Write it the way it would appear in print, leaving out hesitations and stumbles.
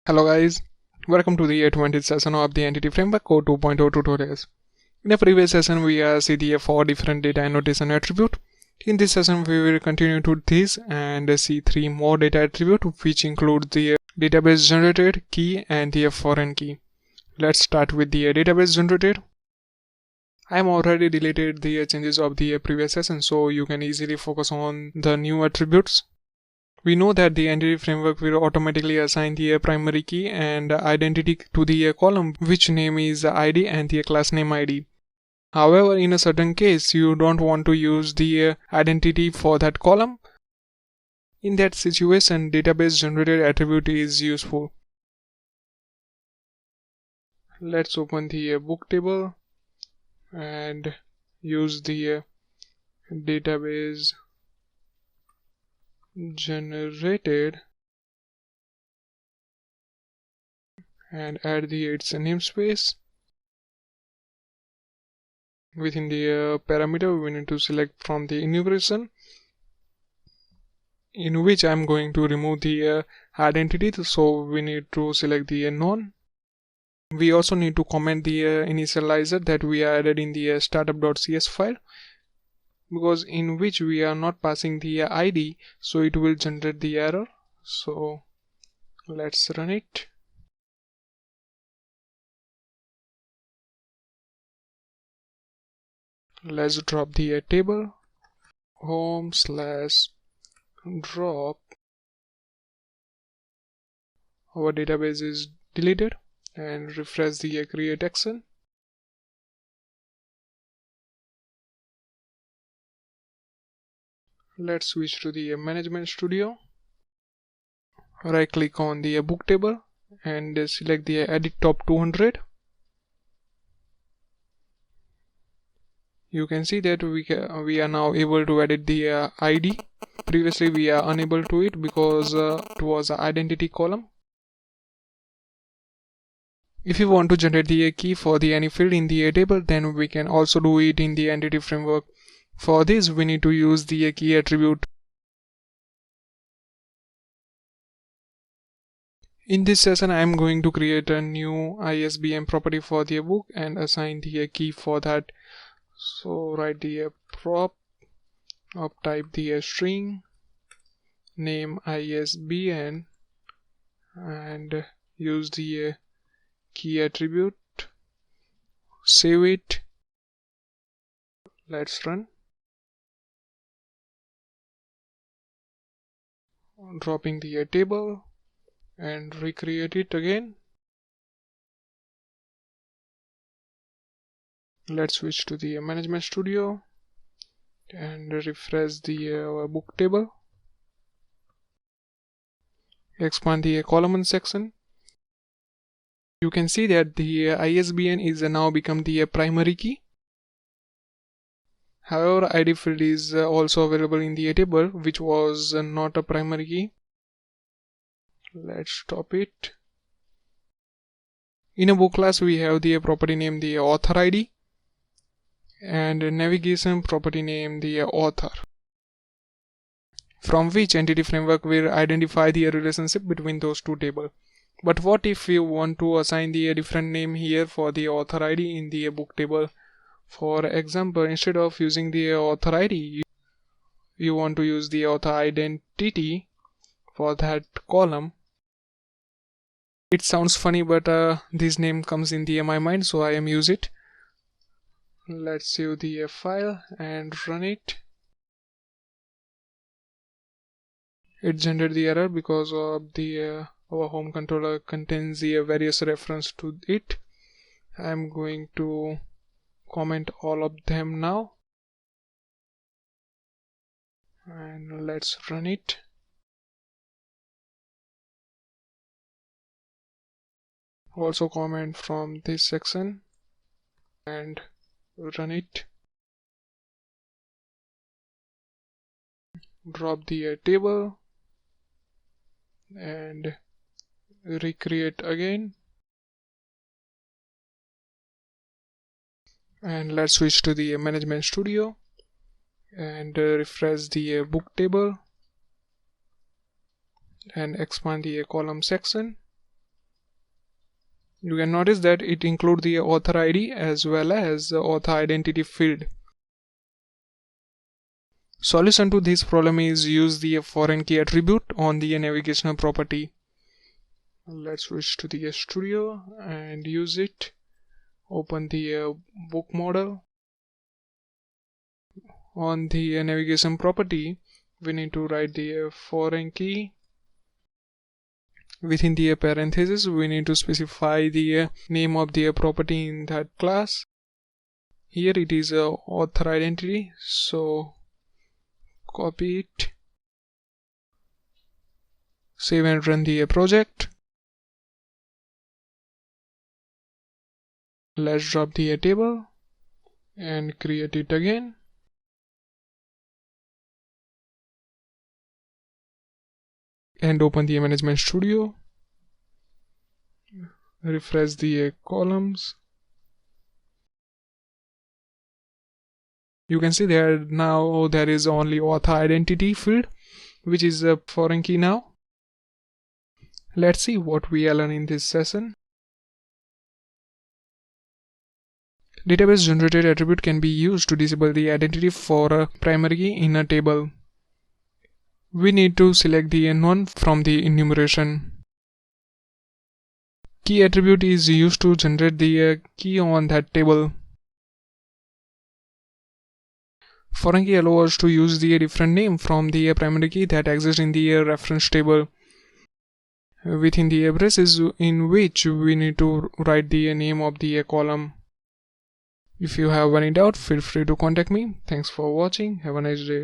Hello guys, welcome to the 20th session of the Entity Framework Code 2.0 tutorials. In the previous session we see the 4 different data annotation attributes. In this session we will continue to this and see 3 more data attributes which include the database generated key and the foreign key. Let's start with the database generated. I am already deleted the changes of the previous session so you can easily focus on the new attributes. We know that the entity framework will automatically assign the primary key and identity to the column, which name is ID and the class name ID. However, in a certain case, you don't want to use the identity for that column. In that situation, database generated attribute is useful. Let's open the book table and use the database generated and add its namespace. Within the parameter, we need to select from the enumeration, in which I'm going to remove the identity, so we need to select the none. We also need to comment the initializer that we added in the startup.cs file, because in which we are not passing the ID, so it will generate the error. So let's run it. Let's drop the table home/drop. Our database is deleted and refresh the create action. Let's switch to the management studio. Right click on the book table and select the edit top 200. You can see that we are now able to edit the ID. Previously we are unable to it because it was an identity column. If you want to generate the key for the any field in the table, then we can also do it in the entity framework. For this we need to use the key attribute. In this session I am going to create a new ISBN property for the book and assign the key for that. So write the prop of type the string, name ISBN, and use the key attribute, save it. Let's run. Dropping the table and recreate it again. Let's switch to the management studio and refresh the book table. Expand the column section. You can see that the ISBN is now become the primary key. However, ID field is also available in the table, which was not a primary key. Let's stop it. In a book class, we have the property name the author ID and navigation property name the author, from which entity framework will identify the relationship between those two tables. But what if you want to assign the different name here for the author ID in the book table? For example, instead of using the author ID, you want to use the author identity for that column. It sounds funny, but this name comes in my mind, so I am use it. Let's save the file and run it. It generated the error because of the our home controller contains the various reference to it. I'm going to comment all of them now and let's run it. Also comment from this section and run it. Drop the table and recreate again. And let's switch to the management studio and refresh the book table and expand the column section. You can notice that it includes the author ID as well as the author identity field. Solution to this problem is use the foreign key attribute on the navigational property. Let's switch to the studio and use it. Open the book model. On the navigation property, we need to write the foreign key. Within the parenthesis, we need to specify the name of the property in that class. Here it is author identity, so copy it, save and run the project. Let's drop the table and create it again. And open the management studio. Refresh the columns. You can see there now there is only author identity field, which is a foreign key now. Let's see what we learn in this session. Database generated attribute can be used to disable the identity for a primary key in a table. We need to select the none from the enumeration. Key attribute is used to generate the key on that table. Foreign key allows us to use the different name from the primary key that exists in the reference table within the braces, in which we need to write the name of the column. If you have any doubt, feel free to contact me. Thanks for watching. Have a nice day.